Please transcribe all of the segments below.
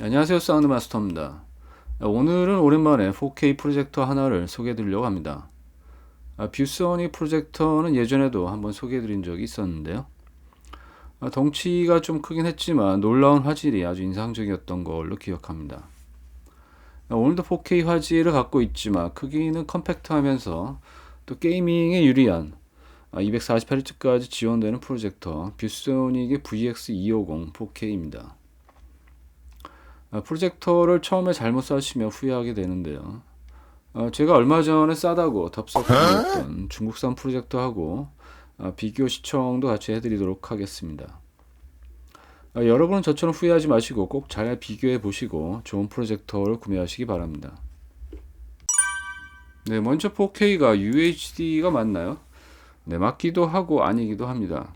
안녕하세요, 사운드 마스터입니다. 오늘은 오랜만에 4K 프로젝터 하나를 소개해 드리려고 합니다. 뷰소닉 프로젝터는 예전에도 한번 소개해 드린 적이 있었는데요. 덩치가 좀 크긴 했지만 놀라운 화질이 아주 인상적이었던 걸로 기억합니다. 오늘도 4K 화질을 갖고 있지만 크기는 컴팩트하면서 또 게이밍에 유리한 248Hz까지 지원되는 프로젝터 뷰소닉의 VX250 4K입니다. 프로젝터를 처음에 잘못 사시면 후회하게 되는데요. 제가 얼마 전에 싸다고 덥석했던 중국산 프로젝터하고 비교 시청도 같이 해드리도록 하겠습니다. 여러분은 저처럼 후회하지 마시고 꼭 잘 비교해 보시고 좋은 프로젝터를 구매하시기 바랍니다. 네, 먼저 4K가 UHD가 맞나요? 네, 맞기도 하고 아니기도 합니다.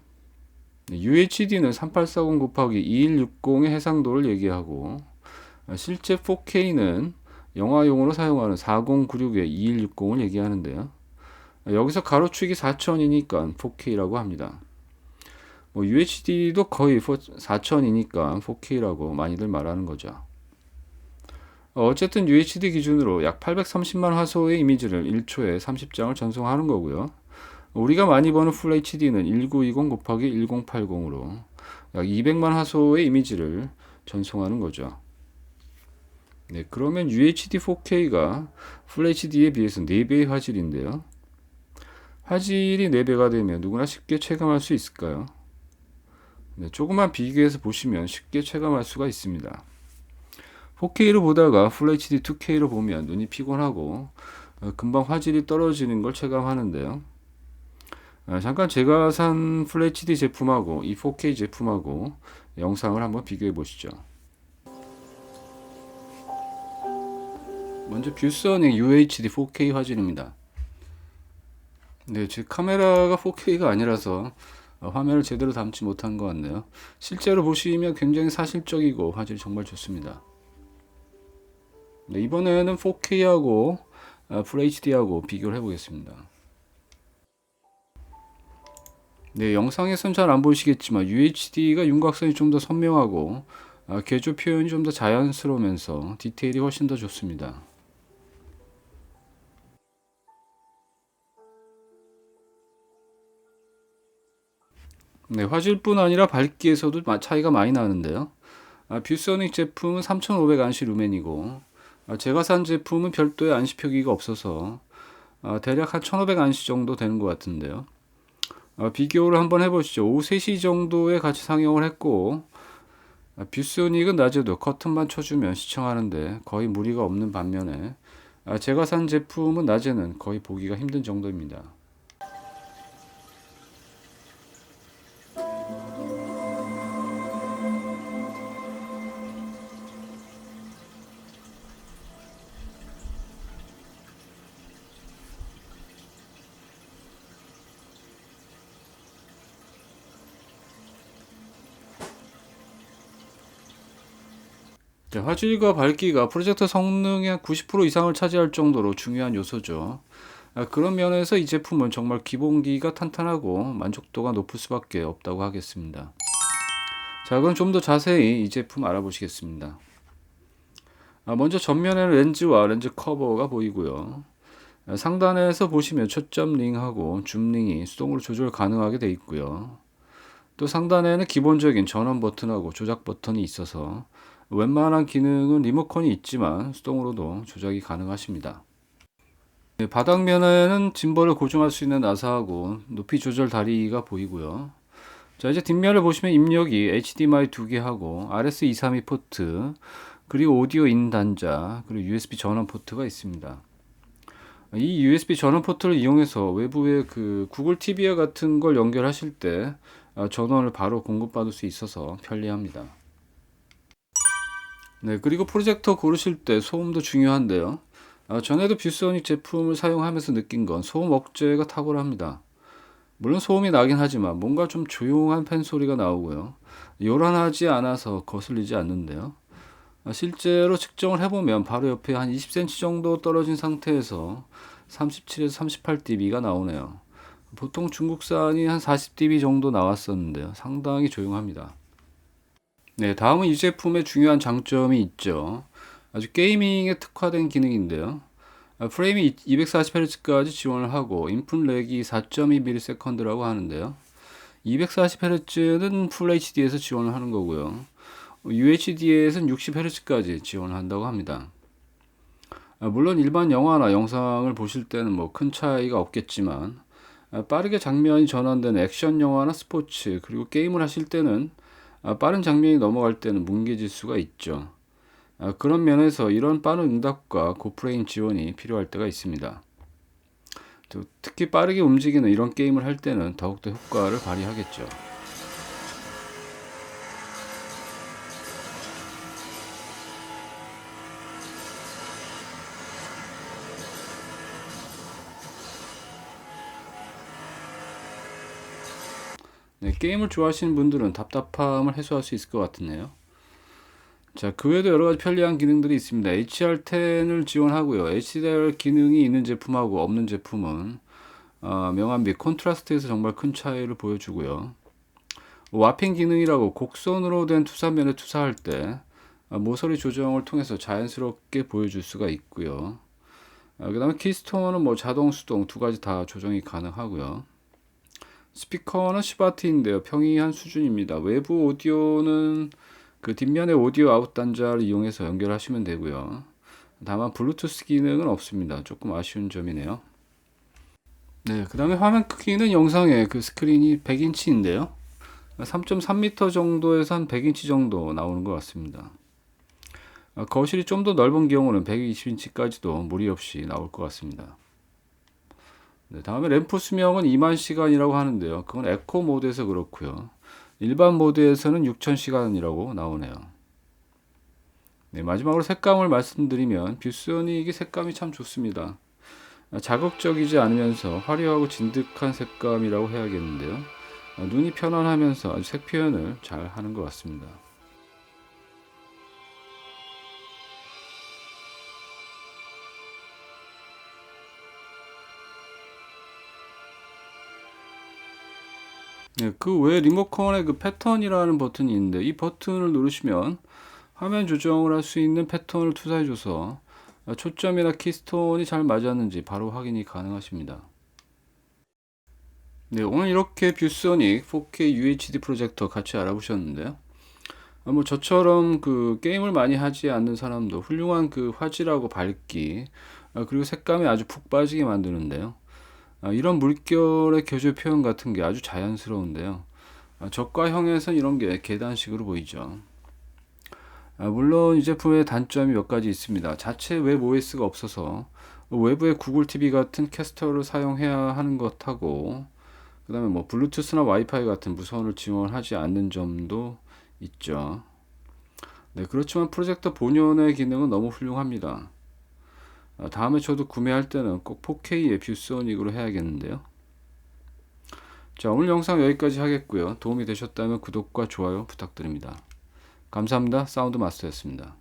UHD는 3840 곱하기 2160의 해상도를 얘기하고 실제 4K는 영화용으로 사용하는 4096의 2160을 얘기하는데요. 여기서 가로축이 4000이니까 4K라고 합니다. UHD도 거의 4000이니까 4K라고 많이들 말하는 거죠. 어쨌든 UHD 기준으로 약 830만 화소의 이미지를 1초에 30장을 전송하는 거고요. 우리가 많이 보는 FHD는 1920 곱하기 1080으로 약 200만 화소의 이미지를 전송하는 거죠. 네, 그러면 UHD 4K가 FHD에 비해서 4배의 화질인데요. 화질이 4배가 되면 누구나 쉽게 체감할 수 있을까요? 네, 조금만 비교해서 보시면 쉽게 체감할 수가 있습니다. 4K로 보다가 FHD 2K로 보면 눈이 피곤하고 금방 화질이 떨어지는 걸 체감하는데요. 잠깐 제가 산 FHD 제품하고 이 4K 제품하고 영상을 한번 비교해 보시죠. 먼저 뷰소닉 UHD 4K 화질입니다. 네, 제 카메라가 4K가 아니라서 화면을 제대로 담지 못한 것 같네요. 실제로 보시면 굉장히 사실적이고 화질이 정말 좋습니다. 네, 이번에는 4K하고 FHD하고 비교를 해보겠습니다. 네, 영상에선 잘 안 보이시겠지만 UHD가 윤곽선이 좀 더 선명하고 개조 표현이 좀 더 자연스러우면서 디테일이 훨씬 더 좋습니다. 네, 화질뿐 아니라 밝기에서도 차이가 많이 나는데요. 뷰소닉 제품은 3500 안시 루멘이고 제가 산 제품은 별도의 안시 표기가 없어서 대략 한 1500 안시 정도 되는 것 같은데요. 비교를 한번 해보시죠. 오후 3시 정도에 같이 상영을 했고 뷰소닉은 낮에도 커튼만 쳐주면 시청하는데 거의 무리가 없는 반면에 제가 산 제품은 낮에는 거의 보기가 힘든 정도입니다. 자, 화질과 밝기가 프로젝터 성능의 한 90% 이상을 차지할 정도로 중요한 요소죠. 그런 면에서 이 제품은 정말 기본기가 탄탄하고 만족도가 높을 수밖에 없다고 하겠습니다. 자, 그럼 좀 더 자세히 이 제품 알아보시겠습니다. 먼저 전면에는 렌즈와 렌즈 커버가 보이고요. 상단에서 보시면 초점 링하고 줌 링이 수동으로 조절 가능하게 되어 있고요. 또 상단에는 기본적인 전원 버튼하고 조작 버튼이 있어서 웬만한 기능은 리모컨이 있지만 수동으로도 조작이 가능하십니다. 네, 바닥면에는 짐벌을 고정할 수 있는 나사하고 높이 조절 다리가 보이고요. 자, 이제 뒷면을 보시면 입력이 HDMI 2개하고 RS232 포트, 그리고 오디오 인 단자, 그리고 USB 전원 포트가 있습니다. 이 USB 전원 포트를 이용해서 외부에 그 구글 TV와 같은 걸 연결하실 때 전원을 바로 공급받을 수 있어서 편리합니다. 네, 그리고 프로젝터 고르실 때 소음도 중요한데요. 전에도 뷰소닉 제품을 사용하면서 느낀 건 소음 억제가 탁월합니다. 물론 소음이 나긴 하지만 뭔가 좀 조용한 팬 소리가 나오고요. 요란하지 않아서 거슬리지 않는데요. 실제로 측정을 해보면 바로 옆에 한 20cm 정도 떨어진 상태에서 37에서 38dB가 나오네요. 보통 중국산이 한 40dB 정도 나왔었는데요. 상당히 조용합니다. 네, 다음은 이 제품의 중요한 장점이 있죠. 아주 게이밍에 특화된 기능인데요. 프레임이 240Hz까지 지원을 하고 인풋 렉이 4.2ms라고 하는데요. 240Hz는 풀 HD에서 지원을 하는 거고요. UHD에서는 60Hz까지 지원을 한다고 합니다. 물론 일반 영화나 영상을 보실 때는 뭐 큰 차이가 없겠지만 빠르게 장면이 전환되는 액션 영화나 스포츠 그리고 게임을 하실 때는 빠른 장면이 넘어갈 때는 뭉개질 수가 있죠. 그런 면에서 이런 빠른 응답과 고프레임 지원이 필요할 때가 있습니다. 특히 빠르게 움직이는 이런 게임을 할 때는 더욱더 효과를 발휘하겠죠. 네, 게임을 좋아하시는 분들은 답답함을 해소할 수 있을 것 같네요. 자, 그 외에도 여러 가지 편리한 기능들이 있습니다. HDR10을 지원하고요. HDR 기능이 있는 제품하고 없는 제품은 명암 및 콘트라스트에서 정말 큰 차이를 보여주고요. 와핑 기능이라고 곡선으로 된 투사면에 투사할 때 모서리 조정을 통해서 자연스럽게 보여줄 수가 있고요. 그 다음에 키스톤은 뭐 자동, 수동 두 가지 다 조정이 가능하고요. 스피커는 10W인데요. 평이한 수준입니다. 외부 오디오는 그 뒷면의 오디오 아웃 단자를 이용해서 연결하시면 되고요. 다만 블루투스 기능은 없습니다. 조금 아쉬운 점이네요. 네, 그 다음에 화면 크기는 영상에 그 스크린이 100인치인데요. 3.3m 정도에서 한 100인치 정도 나오는 것 같습니다. 거실이 좀 더 넓은 경우는 120인치까지도 무리 없이 나올 것 같습니다. 네, 다음에 램프 수명은 2만 시간이라고 하는데요. 그건 에코 모드에서 그렇고요. 일반 모드에서는 6000시간이라고 나오네요. 네, 마지막으로 색감을 말씀드리면 뷰소닉이 색감이 참 좋습니다. 자극적이지 않으면서 화려하고 진득한 색감이라고 해야겠는데요. 눈이 편안하면서 아주 색 표현을 잘 하는 것 같습니다. 네, 그 외에 리모컨에 그 패턴이라는 버튼이 있는데 이 버튼을 누르시면 화면 조정을 할 수 있는 패턴을 투사해줘서 초점이나 키스톤이 잘 맞았는지 바로 확인이 가능하십니다. 네, 오늘 이렇게 뷰소닉 4K UHD 프로젝터 같이 알아보셨는데요. 뭐 저처럼 그 게임을 많이 하지 않는 사람도 훌륭한 그 화질하고 밝기 그리고 색감에 아주 푹 빠지게 만드는데요. 이런 물결의 교조 표현 같은 게 아주 자연스러운데요. 저가형에선 이런 게 계단식으로 보이죠. 물론 이 제품의 단점이 몇 가지 있습니다. 자체 웹 OS가 없어서 외부의 구글 TV 같은 캐스터를 사용해야 하는 것하고 그 다음에 뭐 블루투스나 와이파이 같은 무선을 지원하지 않는 점도 있죠. 네, 그렇지만 프로젝터 본연의 기능은 너무 훌륭합니다. 다음에 저도 구매할 때는 꼭 4K의 뷰소닉으로 해야겠는데요. 자, 오늘 영상 여기까지 하겠고요. 도움이 되셨다면 구독과 좋아요 부탁드립니다. 감사합니다. 사운드 마스터였습니다.